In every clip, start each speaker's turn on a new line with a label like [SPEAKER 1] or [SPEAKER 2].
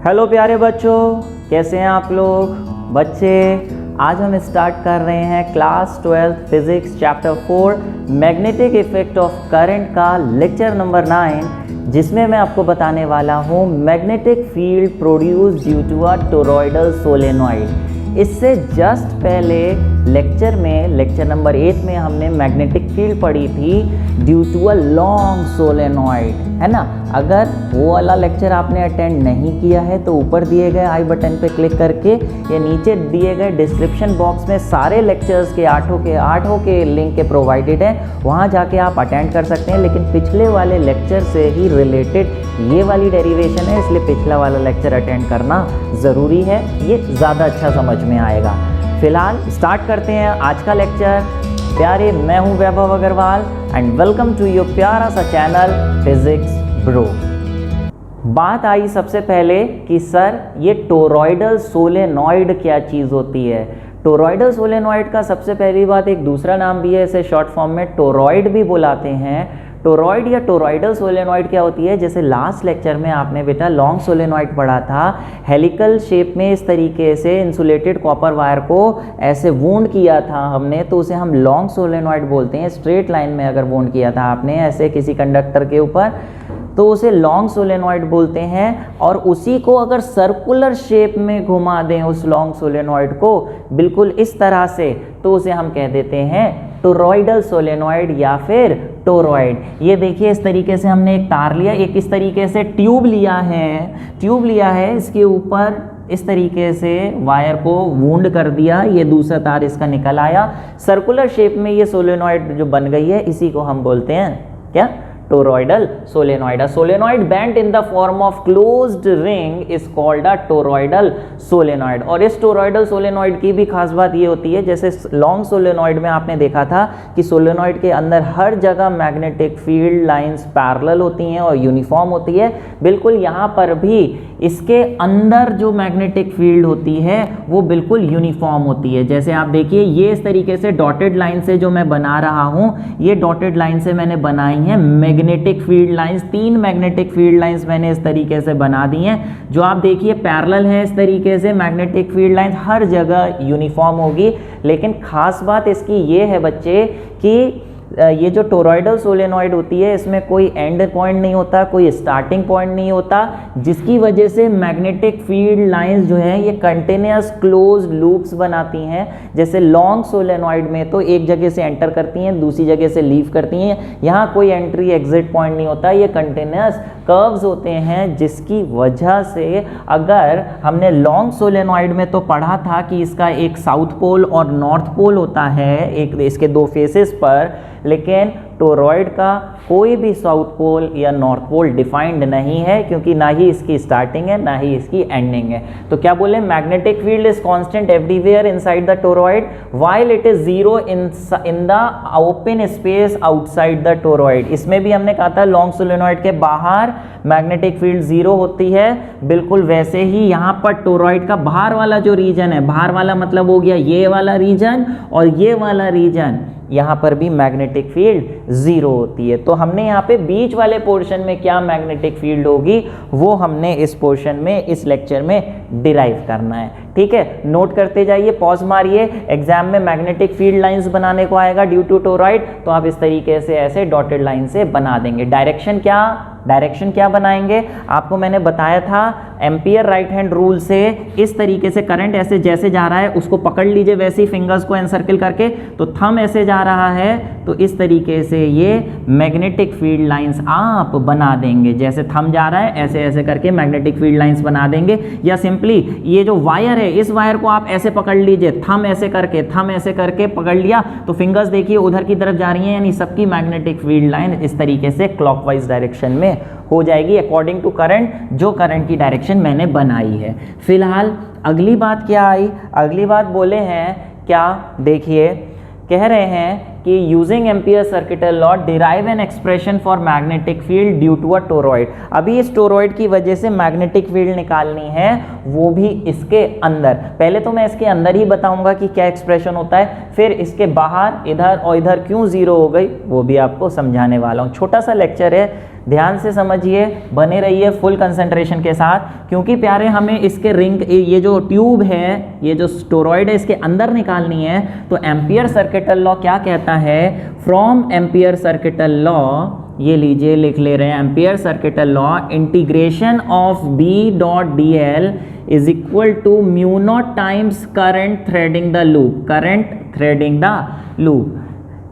[SPEAKER 1] Hello प्यारे बच्चों, कैसे हैं आप लोग बच्चे। आज हम स्टार्ट कर रहे हैं class 12 physics chapter 4 magnetic effect of current का लेक्चर नंबर 9, जिसमें मैं आपको बताने वाला हूँ magnetic field produce due to a toroidal solenoid. इससे जस्ट पहले लेक्चर नंबर 8 में हमने मैग्नेटिक फील्ड पढ़ी थी due to a long solenoid, है ना। अगर वो वाला लेक्चर आपने अटेंड नहीं किया है तो ऊपर दिए गए आई बटन पे क्लिक करके या नीचे दिए गए डिस्क्रिप्शन बॉक्स में सारे लेक्चर्स के आठों के लिंक के प्रोवाइडेड हैं, वहाँ जाके आप अटेंड कर सकते हैं। लेकिन पिछले वाले लेक्चर से ही रिलेटेड ये वाली डेरिवेशन है, इसलिए पिछला वाला लेक्चर अटेंड करना ज़रूरी है, ये ज़्यादा अच्छा समझ में आएगा। फिलहाल स्टार्ट करते हैं आज का लेक्चर। प्यारे, मैं हूँ Vaibhav Agrawal and welcome to your प्यारा सा चैनल फिजिक्स ब्रो। बात आई सबसे पहले कि सर ये टोरॉइडल सोलेनॉइड क्या चीज़ होती है। टोरॉइडल सोलेनॉइड का सबसे पहली बात एक दूसरा नाम भी है, इसे शॉर्ट फॉर्म में टोरॉइड भी बुलाते हैं। टोरॉइड या टोरॉइडल सोलेनॉइड क्या होती है, जैसे लास्ट लेक्चर में आपने बेटा लॉन्ग सोलेनॉइड पढ़ा था, हेलिकल शेप में इस तरीके से इंसुलेटेड कॉपर वायर को ऐसे वूंड किया था हमने, तो उसे हम लॉन्ग सोलेनॉइड बोलते हैं। स्ट्रेट लाइन में अगर वूंड किया था आपने ऐसे किसी कंडक्टर के ऊपर, तो उसे लॉन्ग सोलेनॉइड बोलते हैं। और उसी को अगर सर्कुलर शेप में घुमा दें उस लॉन्ग सोलेनॉइड को बिल्कुल इस तरह से, तो उसे हम कह देते हैं टोरॉइडल सोलेनॉइड या फिर टोरॉइड। ये देखिए इस तरीके से हमने एक तार लिया, एक इस तरीके से ट्यूब लिया है, इसके ऊपर इस तरीके से वायर को वूंड कर दिया, ये दूसरा तार इसका निकल आया, सर्कुलर शेप में ये सोलेनॉइड जो बन गई है, इसी को हम बोलते हैं क्या, toroidal solenoid. A solenoid bent in the form of closed ring is called a toroidal solenoid। और इस टोरॉइडल सोलेनॉइड की भी खास बात ये होती है, जैसे लॉन्ग सोलेनॉइड में आपने देखा था कि सोलेनॉइड के अंदर हर जगह मैग्नेटिक फील्ड लाइंस पैरेलल होती हैं और यूनिफॉर्म होती है, बिल्कुल यहाँ पर भी इसके अंदर जो मैग्नेटिक फील्ड होती है वो बिल्कुल यूनिफॉर्म होती है। जैसे आप देखिए ये इस तरीके से डॉटेड लाइन से जो मैं बना रहा हूँ, ये डॉटेड लाइन से मैंने बनाई है magnetic field lines, 3 magnetic field lines मैंने इस तरीके से बना दी हैं, जो आप देखिए पैरेलल है इस तरीके से। मैग्नेटिक फील्ड लाइंस हर जगह यूनिफॉर्म होगी, लेकिन खास बात इसकी ये है बच्चे कि ये जो टोरॉइडल सोलेनॉइड होती है इसमें कोई एंड पॉइंट नहीं होता, कोई स्टार्टिंग पॉइंट नहीं होता, जिसकी वजह से मैग्नेटिक फील्ड लाइंस जो है ये कंटिन्यूअस क्लोज्ड लूप्स बनाती हैं। जैसे लॉन्ग सोलेनॉइड में तो एक जगह से एंटर करती हैं, दूसरी जगह से लीव करती हैं, यहाँ कोई एंट्री एग्जिट पॉइंट नहीं होता, ये कंटिन्यूअस कर्व्स होते हैं, जिसकी वजह से अगर हमने लॉन्ग सोलेनॉइड में तो पढ़ा था कि इसका एक साउथ पोल और नॉर्थ पोल होता है एक इसके 2 फेसेस पर, लेकिन टोरॉइड का कोई भी साउथ पोल या नॉर्थ पोल डिफाइंड नहीं है, क्योंकि ना ही इसकी स्टार्टिंग है ना ही इसकी एंडिंग है। तो क्या बोले, magnetic field is constant everywhere inside the toroid while it is zero in the open space outside the toroid. इसमें भी हमने कहा था लॉन्ग सोलेनॉइड के बाहर मैग्नेटिक फील्ड जीरो होती है, बिल्कुल वैसे ही यहाँ पर टोरॉइड का बाहर वाला जो रीजन है, बाहर वाला मतलब हो गया ये वाला रीजन और ये वाला रीजन, यहाँ पर भी मैग्नेटिक फील्ड जीरो होती है। तो हमने यहाँ पे बीच वाले पोर्शन में क्या मैग्नेटिक फील्ड होगी वो हमने इस पोर्शन में इस लेक्चर में डिराइव करना है, ठीक है। नोट करते जाइए, पॉज मारिए। एग्जाम में मैग्नेटिक फील्ड लाइंस बनाने को आएगा ड्यू टू टोरॉइड, तो आप इस तरीके से ऐसे डॉटेड लाइन से बना देंगे। डायरेक्शन क्या बनाएंगे, आपको मैंने बताया था एम्पियर राइट हैंड रूल से इस तरीके से करंट ऐसे जैसे जा रहा है उसको पकड़ लीजिए, वैसे ही फिंगर्स को एनसर्किल करके, तो थंब ऐसे जा रहा है तो इस तरीके से ये मैग्नेटिक फील्ड लाइंस आप बना देंगे। जैसे थंब जा रहा है ऐसे ऐसे करके मैग्नेटिक फील्ड लाइंस बना देंगे। या सिंपली ये जो वायर है इस वायर को आप ऐसे पकड़ लीजिए, थंब ऐसे करके पकड़ लिया, तो फिंगर्स देखिए उधर की तरफ जा रही हैं, यानी सबकी मैग्नेटिक फील्ड लाइन इस तरीके से क्लॉकवाइज डायरेक्शन में हो जाएगी अकॉर्डिंग टू करंट, जो करंट की डायरेक्शन मैंने बनाई है। फिलहाल अगली बात क्या आई, अगली बात बोले हैं क्या, देखिए कह रहे हैं कि using Ampere circuital law derive an expression for magnetic field due to a toroid. अभी इस टोरॉइड की वजह से मैग्नेटिक फील्ड निकालनी है, वो भी इसके अंदर। पहले तो मैं इसके अंदर ही बताऊंगा कि क्या एक्सप्रेशन होता है, फिर इसके बाहर इधर और इधर क्यों जीरो हो गई वो भी आपको समझाने वाला हूँ। छोटा सा लेक्चर है, ध्यान से समझिए, बने रहिए फुल कंसंट्रेशन के साथ, क्योंकि प्यारे हमें इसके रिंग, ये जो ट्यूब है, ये जो स्टोरॉइड है, इसके अंदर निकालनी है। तो एम्पियर सर्किटल लॉ क्या कहता है? फ्रॉम एम्पियर सर्किटल लॉ, ये लीजिए लिख ले रहे हैं, Ampere circuital law, integration of B dot d l is equal to mu naught times current threading the loop, current threading the loop.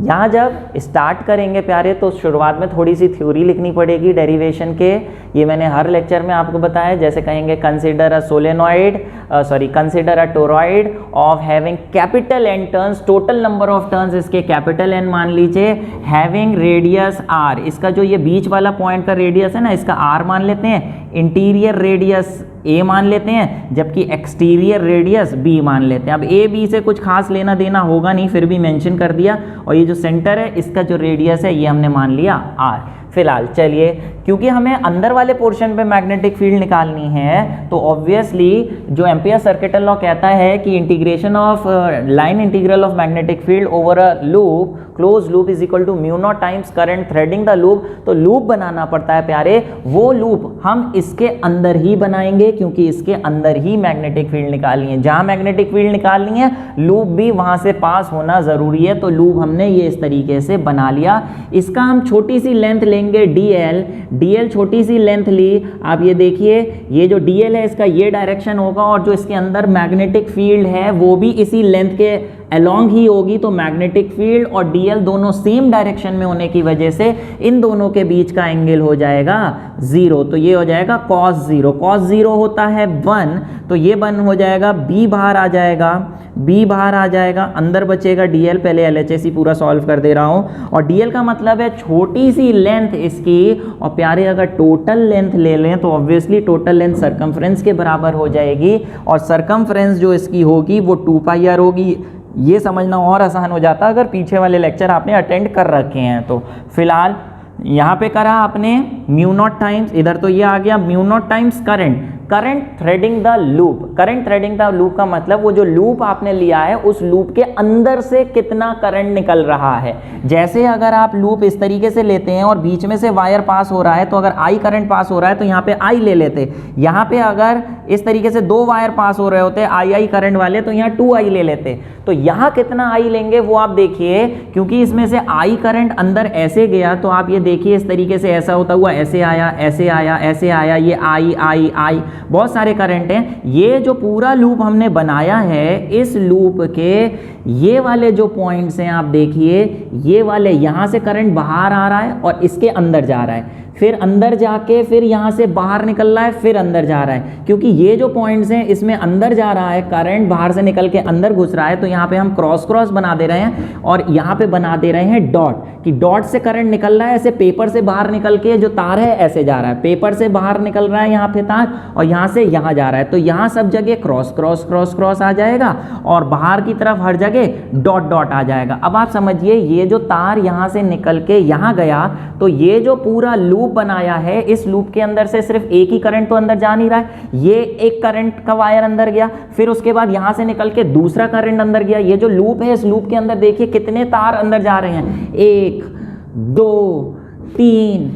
[SPEAKER 1] यहाँ जब स्टार्ट करेंगे प्यारे तो शुरुआत में थोड़ी सी थ्योरी लिखनी पड़ेगी डेरिवेशन के, ये मैंने हर लेक्चर में आपको बताया। जैसे कहेंगे consider a solenoid, consider a toroid of having capital N turns, total number of turns इसके कैपिटल एन मान लीजिए, हैविंग रेडियस आर, इसका जो ये बीच वाला पॉइंट का रेडियस है ना, इसका आर मान लेते हैं, इंटीरियर रेडियस ए मान लेते हैं, जबकि एक्सटीरियर रेडियस बी मान लेते हैं। अब ए बी से कुछ खास लेना देना होगा नहीं, फिर भी मेंशन कर दिया। और ये जो सेंटर है इसका जो रेडियस है ये हमने मान लिया आर। फिलहाल चलिए, क्योंकि हमें अंदर वाले पोर्शन पे मैग्नेटिक फील्ड निकालनी है, तो ऑब्वियसली जो एम्पियर सर्किटल लॉ कहता है कि integration of line integral of magnetic field over a loop, close loop is equal to mu naught times current threading the loop. तो लूप बनाना पड़ता है प्यारे, वो लूप हम इसके अंदर ही बनाएंगे, क्योंकि इसके अंदर ही मैग्नेटिक फील्ड निकालनी है। जहां मैग्नेटिक फील्ड निकालनी है, लूप भी वहां से पास होना जरूरी है। तो लूप हमने ये इस तरीके से बना लिया। इसका हम छोटी सी लेंथ लेंगे डीएल, छोटी सी लेंथ ली। आप ये देखिए, ये जो डीएल है इसका ये डायरेक्शन होगा, और जो इसके अंदर मैग्नेटिक फील्ड है वो भी इसी लेंथ के अलोंग ही होगी। तो मैग्नेटिक फील्ड और डीएल दोनों सेम डायरेक्शन में होने की वजह से इन दोनों के बीच का एंगल हो जाएगा 0। तो ये हो जाएगा cos 0, cos 0 होता है 1, तो ये 1 हो जाएगा, b बाहर आ जाएगा, b बाहर आ जाएगा, अंदर बचेगा dl। पहले LHS पूरा सॉल्व कर दे रहा हूं। और dl का मतलब है छोटी सी लेंथ इसकी, और प्यारे अगर टोटल लेंथ ले लें तो ऑब्वियसली टोटल लेंथ सरकमफ्रेंस के बराबर हो जाएगी, और सरकमफ्रेंस जो इसकी होगी वो 2πr होगी। ये समझना और आसान हो जाता अगर पीछे वाले लेक्चर आपने अटेंड कर रखे हैं। तो फिलहाल यहाँ पे करा आपने म्यू नॉट टाइम्स, इधर तो ये आ गया mu naught times current threading the loop. Current threading the loop का मतलब वो जो लूप आपने लिया है उस लूप के अंदर से कितना करंट निकल रहा है। जैसे अगर आप लूप इस तरीके से लेते हैं और बीच में से वायर पास हो रहा है, तो अगर आई करंट पास हो रहा है तो यहाँ पे आई ले लेते। यहाँ पे अगर इस तरीके से 2 वायर पास हो रहे होते आई करंट वाले, तो यहाँ 2i ले लेते। तो यहाँ कितना आई लेंगे वो आप देखिए, क्योंकि इसमें से आई करंट अंदर ऐसे गया, तो आप ये देखिए इस तरीके से ऐसा होता हुआ ऐसे आया, ऐसे आया, ऐसे आया, ये आई बहुत सारे करंट हैं। ये जो पूरा लूप हमने बनाया है, इस लूप के ये वाले जो पॉइंट्स हैं आप देखिए, ये वाले यहाँ से करंट बाहर आ रहा है और इसके अंदर जा रहा है, फिर अंदर जाके फिर यहाँ से बाहर निकल रहा है, फिर अंदर जा रहा है। क्योंकि ये जो पॉइंट्स हैं इसमें अंदर जा रहा है करंट, बाहर से निकल के अंदर घुस रहा है, तो यहाँ पे हम क्रॉस बना दे रहे हैं, और यहाँ पे बना दे रहे हैं डॉट, कि डॉट से करंट निकल रहा है, ऐसे पेपर से बाहर निकल के जो तार है ऐसे जा रहा है, पेपर से बाहर निकल रहा है यहाँ पे तार, और यहाँ से यहाँ जा रहा है। तो यहाँ सब जगह क्रॉस आ जाएगा, और बाहर की तरफ हर जगह डॉट आ जाएगा। अब आप समझिए, ये जो तार यहाँ से निकल के यहाँ गया, तो ये जो पूरा लूप बनाया है, इस लूप के अंदर से सिर्फ एक ही करंट तो अंदर जा नहीं रहा है, ये एक करंट का वायर अंदर गया, फिर उसके बाद यहां से निकल के दूसरा करंट अंदर गया। ये जो लूप है, इस लूप के अंदर देखिए कितने तार अंदर जा रहे हैं, 1 2 3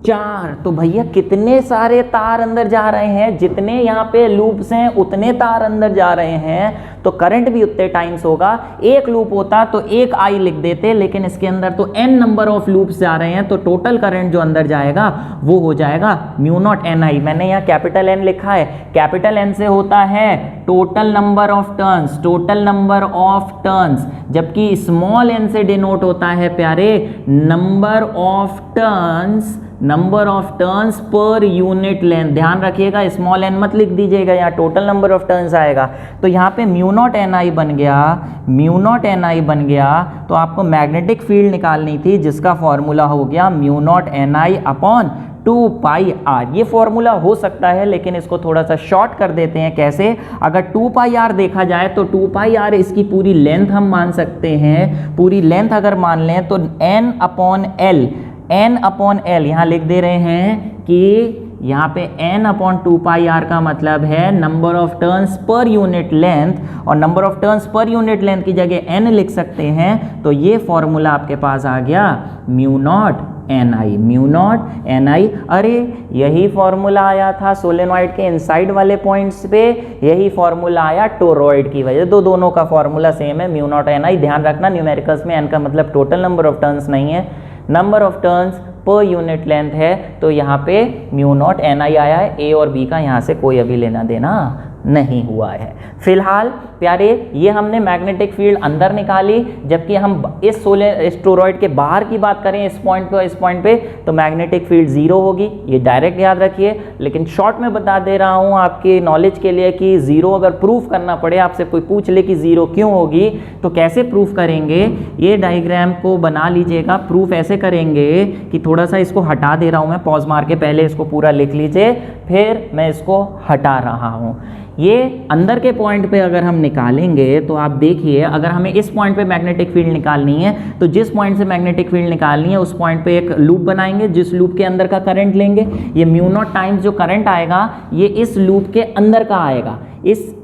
[SPEAKER 1] 4। तो भैया कितने सारे तार अंदर जा रहे हैं, जितने यहाँ पे लूप्स हैं उतने तार अंदर जा रहे हैं, तो करंट भी उतने टाइम्स होगा। एक लूप होता तो एक आई लिख देते, लेकिन इसके अंदर तो n नंबर ऑफ लूप्स जा रहे हैं, तो टोटल करंट जो अंदर जाएगा वो हो जाएगा म्यू नॉट ni। मैंने यहाँ कैपिटल N लिखा है, कैपिटल N से होता है total number of turns, total number of turns, जबकि स्मॉल n से डिनोट होता है प्यारे number of turns per unit length. ध्यान रखिएगा, स्मॉल n मत लिख दीजिएगा, यहाँ टोटल नंबर ऑफ टर्न्स आएगा। तो यहाँ पे म्यू नॉट ni बन गया, तो आपको मैग्नेटिक फील्ड निकालनी थी, जिसका फॉर्मूला हो गया mu naught ni upon 2πr। ये फॉर्मूला हो सकता है, लेकिन इसको थोड़ा सा शॉर्ट कर देते हैं। कैसे? अगर 2πr देखा जाए तो 2πr इसकी पूरी लेंथ हम मान सकते हैं। पूरी लेंथ अगर मान लें तो n अपॉन l यहाँ लिख दे रहे हैं कि यहाँ पे n अपॉन 2πr का मतलब है number of turns per unit length, और number of turns per unit length की जगह n लिख सकते हैं। तो ये फॉर्मूला आपके पास आ गया mu naught ni, mu naught ni। अरे यही फॉर्मूला आया था सोलेनॉइड के इनसाइड वाले पॉइंट्स पे, यही फॉर्मूला आया टोरॉइड की वजह, तो दोनों का फॉर्मूला सेम है, म्यू नॉट ni। ध्यान रखना न्यूमेरिकल्स में n का मतलब टोटल नंबर ऑफ टर्न्स नहीं है, number of turns per unit length है। तो यहाँ पे म्यू नॉट ni आया है, ए और बी का यहाँ से कोई अभी लेना देना नहीं हुआ है। फिलहाल प्यारे ये हमने मैग्नेटिक फील्ड अंदर निकाली, जबकि हम इस टोरॉइड के बाहर की बात करें इस पॉइंट पे, इस पॉइंट पे तो मैग्नेटिक फील्ड जीरो होगी, ये डायरेक्ट याद रखिए। लेकिन शॉर्ट में बता दे रहा हूँ आपके नॉलेज के लिए कि जीरो अगर प्रूफ करना पड़े, आपसे कोई पूछ ले कि जीरो क्यों होगी तो कैसे प्रूफ करेंगे, ये डायग्राम को बना लीजिएगा। प्रूफ ऐसे करेंगे कि थोड़ा सा इसको हटा दे रहा हूँ मैं, पॉज मार के पहले इसको पूरा लिख लीजिए, फिर मैं इसको हटा रहा हूँ। ये अंदर के पॉइंट पे अगर हम निकालेंगे तो आप देखिए, अगर हमें इस पॉइंट पे मैग्नेटिक फील्ड निकालनी है तो जिस पॉइंट से मैग्नेटिक फील्ड निकालनी है उस पॉइंट पे एक लूप बनाएंगे, जिस लूप के अंदर का करंट लेंगे, ये म्यू नॉट टाइम्स जो करंट आएगा ये इस लूप के अंदर का आएगा।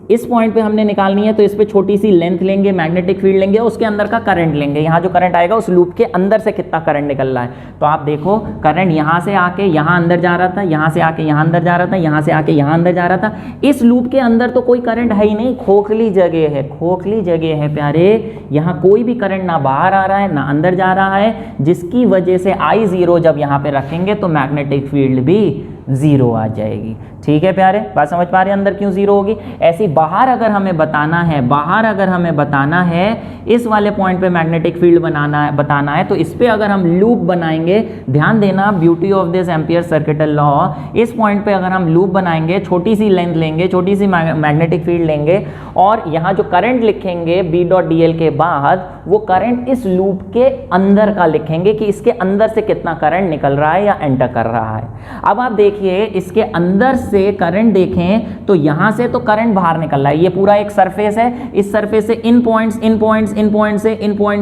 [SPEAKER 1] इस पॉइंट पे हमने निकालनी है तो इस पे छोटी सी लेंथ लेंगे, मैग्नेटिक फील्ड लेंगे, उसके अंदर का करंट लेंगे, यहाँ जो करंट आएगा उस लूप के अंदर से कितना करंट निकल रहा है। तो आप देखो करंट यहाँ से आके यहाँ अंदर जा रहा था, यहाँ से आके यहाँ अंदर जा रहा था, यहाँ से आके यहाँ अंदर जा रहा था। इस लूप के अंदर तो कोई करंट है ही नहीं, खोखली जगह है, खोखली जगह है प्यारे, यहाँ कोई भी करंट ना बाहर आ रहा है ना अंदर जा रहा है, जिसकी वजह से I0 जब यहाँ पे रखेंगे तो मैग्नेटिक फील्ड भी जीरो आ जाएगी। ठीक है प्यारे, बात समझ पा रहे हैं अंदर क्यों जीरो होगी। ऐसी बाहर अगर हमें बताना है, बाहर अगर हमें बताना है इस वाले पॉइंट पे मैग्नेटिक फील्ड बताना है तो इस पे अगर हम लूप बनाएंगे, ध्यान देना beauty of this ampere circuital law, इस पॉइंट पे अगर हम लूप बनाएंगे, छोटी सी लेंथ लेंगे, छोटी सी मैग्नेटिक फील्ड लेंगे और यहाँ जो करंट लिखेंगे B.dl के बाद, वो करंट इस लूप के अंदर का लिखेंगे कि इसके अंदर से कितना करंट निकल रहा है या एंटर कर रहा है। अब आप देखिए इसके अंदर से करंट देखें तो यहां से तो करंट बाहर निकल रहा है, ये पूरा एक सरफेस है, इस सरफेस से इन पॉइंट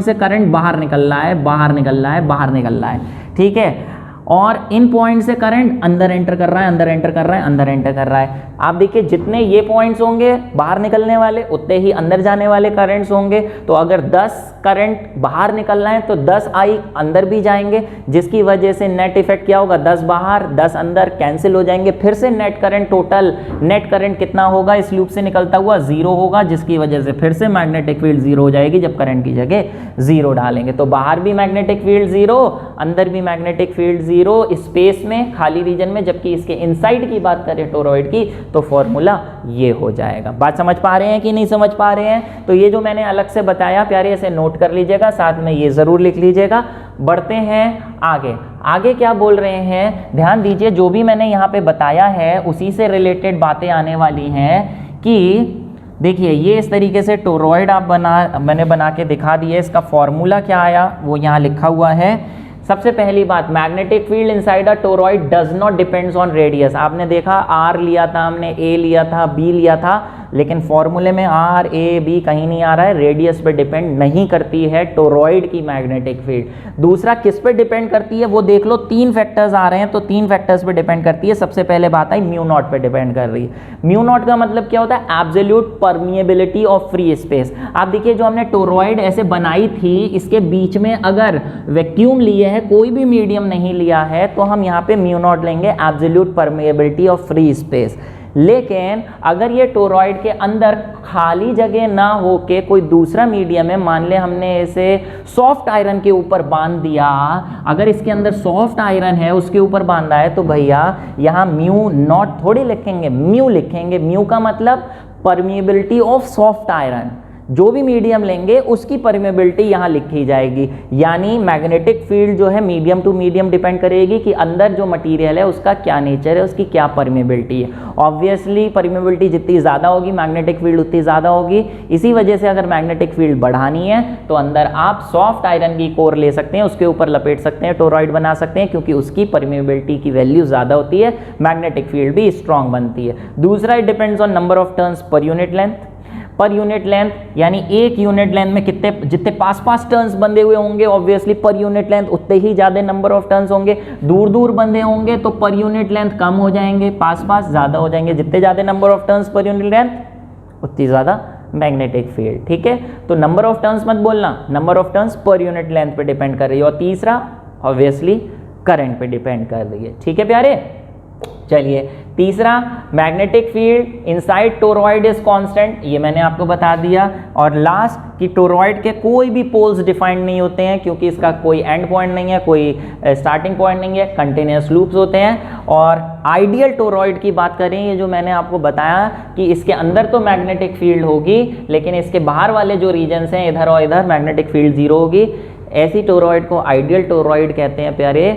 [SPEAKER 1] से करंट बाहर निकल रहा है, बाहर निकल रहा है, बाहर निकल रहा है। ठीक है, और इन पॉइंट से करंट अंदर एंटर कर रहा है, अंदर एंटर कर रहा है, अंदर एंटर कर रहा है। आप देखिए जितने ये पॉइंट्स होंगे बाहर निकलने वाले, उतने ही अंदर जाने वाले करंट्स होंगे। तो अगर 10 करंट बाहर निकल रहे हैं तो 10 आई अंदर भी जाएंगे, जिसकी वजह से नेट इफेक्ट क्या होगा, 10 बाहर 10 अंदर कैंसिल हो जाएंगे। फिर से net current, total net current कितना होगा इस लूप से निकलता हुआ, जीरो होगा, जिसकी वजह से फिर से मैग्नेटिक फील्ड जीरो हो जाएगी जब करंट की जगह जीरो डालेंगे। तो बाहर भी मैग्नेटिक फील्ड जीरो, अंदर भी मैग्नेटिक फील्ड जीरो स्पेस में, खाली रीजन में। जबकि इसके इनसाइड की बात करें टोरॉइड की तो फॉर्मूला ये हो जाएगा। बात समझ पा रहे हैं कि नहीं समझ पा रहे हैं। तो ये जो मैंने अलग से बताया प्यारे, इसे नोट कर लीजिएगा, साथ में ये जरूर लिख लीजिएगा। बढ़ते हैं आगे। आगे क्या बोल रहे हैं, ध्यान दीजिए, जो भी मैंने यहाँ पे बताया है उसी से रिलेटेड बातें आने वाली हैं। कि देखिए ये इस तरीके से टोरॉइड मैंने बना के दिखा दिया, इसका फॉर्मूला क्या आया वो यहाँ लिखा हुआ है। सबसे पहली बात, magnetic field inside a toroid does not depends on radius. आपने देखा आर लिया था हमने, ए लिया था, बी लिया था, लेकिन फॉर्मूले में आर ए बी कहीं नहीं आ रहा है, रेडियस पे डिपेंड नहीं करती है टोरॉइड की मैग्नेटिक फील्ड। दूसरा किस पे डिपेंड करती है वो देख लो, 3 फैक्टर्स आ रहे हैं तो 3 फैक्टर्स पे डिपेंड करती है। सबसे पहले बात आई म्यू नॉट पे डिपेंड कर रही है। म्यू नॉट का मतलब क्या होता है, absolute permeability of free space. आप देखिए जो हमने टोरॉइड ऐसे बनाई थी, इसके बीच में अगर वैक्यूम लिए है, कोई भी मीडियम नहीं लिया है, तो हम यहाँ पे म्यू नॉट लेंगे, absolute permeability of free space. लेकिन अगर ये टोरॉइड के अंदर खाली जगह ना हो के कोई दूसरा मीडियम है, मान ले हमने इसे सॉफ्ट आयरन के ऊपर बांध दिया, अगर इसके अंदर सॉफ्ट आयरन है उसके ऊपर बांधा है, तो भैया यहाँ म्यू नॉट थोड़ी लिखेंगे, म्यू लिखेंगे। म्यू का मतलब परमिएबिलिटी ऑफ सॉफ्ट आयरन। जो भी मीडियम लेंगे उसकी परमेबिलिटी यहाँ लिखी जाएगी। यानी मैग्नेटिक फील्ड जो है मीडियम टू मीडियम डिपेंड करेगी कि अंदर जो मटेरियल है उसका क्या नेचर है, उसकी क्या परमेबिलिटी है। ऑब्वियसली परमेबिलिटी जितनी ज़्यादा होगी मैग्नेटिक फील्ड उतनी ज़्यादा होगी। इसी वजह से अगर मैग्नेटिक फील्ड बढ़ानी है तो अंदर आप सॉफ्ट आयरन की कोर ले सकते हैं, उसके ऊपर लपेट सकते हैं, टोरॉइड बना सकते हैं, क्योंकि उसकी परमेबिलिटी की वैल्यू ज़्यादा होती है, मैग्नेटिक फील्ड भी स्ट्रॉन्ग बनती है। दूसरा, it depends on number of turns per unit length. पर यूनिट लेंथ, यानी एक यूनिट लेंथ में कितने जितने पास पास टर्न्स बंधे हुए होंगे ऑब्वियसली पर यूनिट लेंथ उतने ही ज़्यादा नंबर ऑफ टर्न्स होंगे। दूर दूर बंधे होंगे तो पर यूनिट लेंथ कम हो जाएंगे, पास पास ज़्यादा हो जाएंगे। जितने ज़्यादा number of turns per unit length उतनी ज़्यादा मैग्नेटिक फील्ड। ठीक है, तो नंबर ऑफ टर्न्स मत बोलना, number of turns per unit length पे डिपेंड कर रही है। और तीसरा ऑब्वियसली करंट पे डिपेंड कर रही है। ठीक है प्यारे, चलिए तीसरा, magnetic field inside toroid is constant, ये मैंने आपको बता दिया। और लास्ट कि टोरॉइड के कोई भी पोल्स डिफाइंड नहीं होते हैं, क्योंकि इसका कोई एंड पॉइंट नहीं है, कोई स्टार्टिंग पॉइंट नहीं है, कंटिन्यूस लूप्स होते हैं। और आइडियल टोरॉइड की बात करें, ये जो मैंने आपको बताया कि इसके अंदर तो मैग्नेटिक फील्ड होगी, लेकिन इसके बाहर वाले जो रीजन्स हैं इधर और इधर मैग्नेटिक फील्ड जीरो होगी। ऐसी टोरॉइड को आइडियल टोरॉइड कहते हैं प्यारे।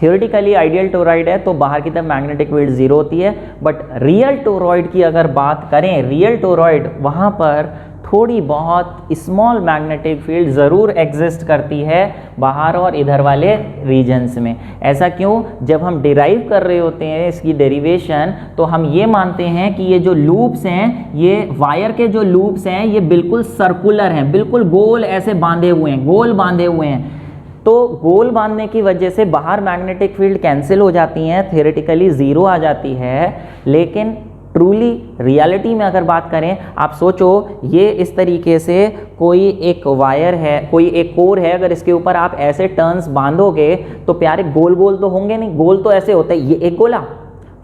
[SPEAKER 1] थियोरेटिकली आइडियल टोरॉइड है तो बाहर की तरफ मैग्नेटिक फील्ड जीरो होती है, बट रियल टोरॉइड की अगर बात करें, रियल टोरॉइड वहाँ पर थोड़ी बहुत स्मॉल मैग्नेटिक फील्ड ज़रूर एग्जिस्ट करती है बाहर और इधर वाले रीजन्स में। ऐसा क्यों? जब हम डिराइव कर रहे होते हैं इसकी डेरिवेशन, तो हम ये मानते हैं कि ये जो लूप्स हैं, ये वायर के जो लूप्स हैं ये बिल्कुल सर्कुलर हैं, बिल्कुल गोल ऐसे बांधे हुए हैं, गोल बांधे हुए हैं। तो गोल बांधने की वजह से बाहर मैग्नेटिक फील्ड कैंसिल हो जाती हैं, थियोरेटिकली ज़ीरो आ जाती है। लेकिन ट्रूली रियलिटी में अगर बात करें, आप सोचो ये इस तरीके से कोई एक वायर है, कोई एक कोर है, अगर इसके ऊपर आप ऐसे टर्न्स बांधोगे तो प्यारे गोल गोल तो होंगे नहीं। गोल तो ऐसे होता है, ये एक गोला,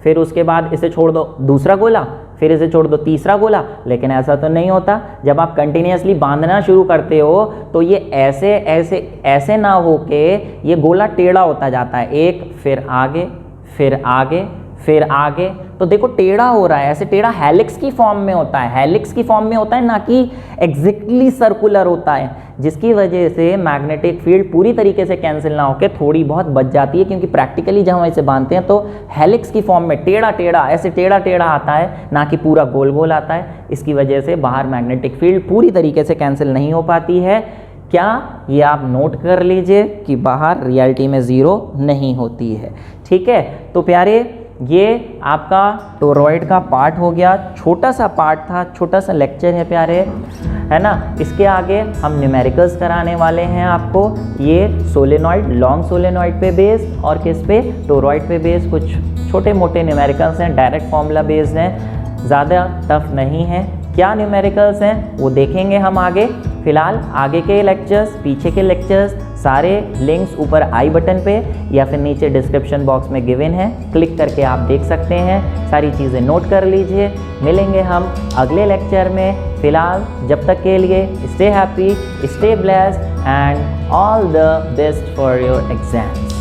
[SPEAKER 1] फिर उसके बाद इसे छोड़ दो दूसरा गोला, फिर इसे छोड़ दो तीसरा गोला। लेकिन ऐसा तो नहीं होता। जब आप कंटिन्यूसली बांधना शुरू करते हो तो ये ऐसे ऐसे ऐसे ना हो के ये गोला टेढ़ा होता जाता है, एक फिर आगे फिर आगे फिर आगे। तो देखो टेढ़ा हो रहा है, ऐसे टेढ़ा हेलिक्स की फॉर्म में होता है, हेलिक्स की फॉर्म में होता है, ना कि एग्जैक्टली सर्कुलर होता है, जिसकी वजह से मैग्नेटिक फील्ड पूरी तरीके से कैंसिल ना होकर थोड़ी बहुत बच जाती है। क्योंकि प्रैक्टिकली जब हम इसे बांधते हैं तो हेलिक्स की फॉर्म में टेढ़ा टेढ़ा ऐसे टेढ़ा टेढ़ा आता है, ना कि पूरा गोल गोल आता है। इसकी वजह से बाहर मैग्नेटिक फील्ड पूरी तरीके से कैंसिल नहीं हो पाती है। क्या ये आप नोट कर लीजिए कि बाहर रियलिटी में ज़ीरो नहीं होती है। ठीक है, तो प्यारे ये आपका टोरॉइड का पार्ट हो गया, छोटा सा पार्ट था, छोटा सा लेक्चर है प्यारे, है ना। इसके आगे हम न्यूमेरिकल्स कराने वाले हैं आपको। ये सोलेनॉइड, लॉन्ग सोलेनॉइड पे बेस्ड और किस पे, टोरॉइड पे बेस्ड कुछ छोटे मोटे न्यूमेरिकल्स हैं, डायरेक्ट फॉर्मूला बेस्ड हैं, ज़्यादा टफ नहीं है। क्या न्यूमेरिकल्स हैं वो देखेंगे हम आगे। फिलहाल आगे के लेक्चर्स, पीछे के लेक्चर्स सारे लिंक्स ऊपर आई बटन पे या फिर नीचे डिस्क्रिप्शन बॉक्स में गिवन है, क्लिक करके आप देख सकते हैं। सारी चीज़ें नोट कर लीजिए। मिलेंगे हम अगले लेक्चर में। फिलहाल जब तक के लिए stay happy, stay blessed and all the best for your exams.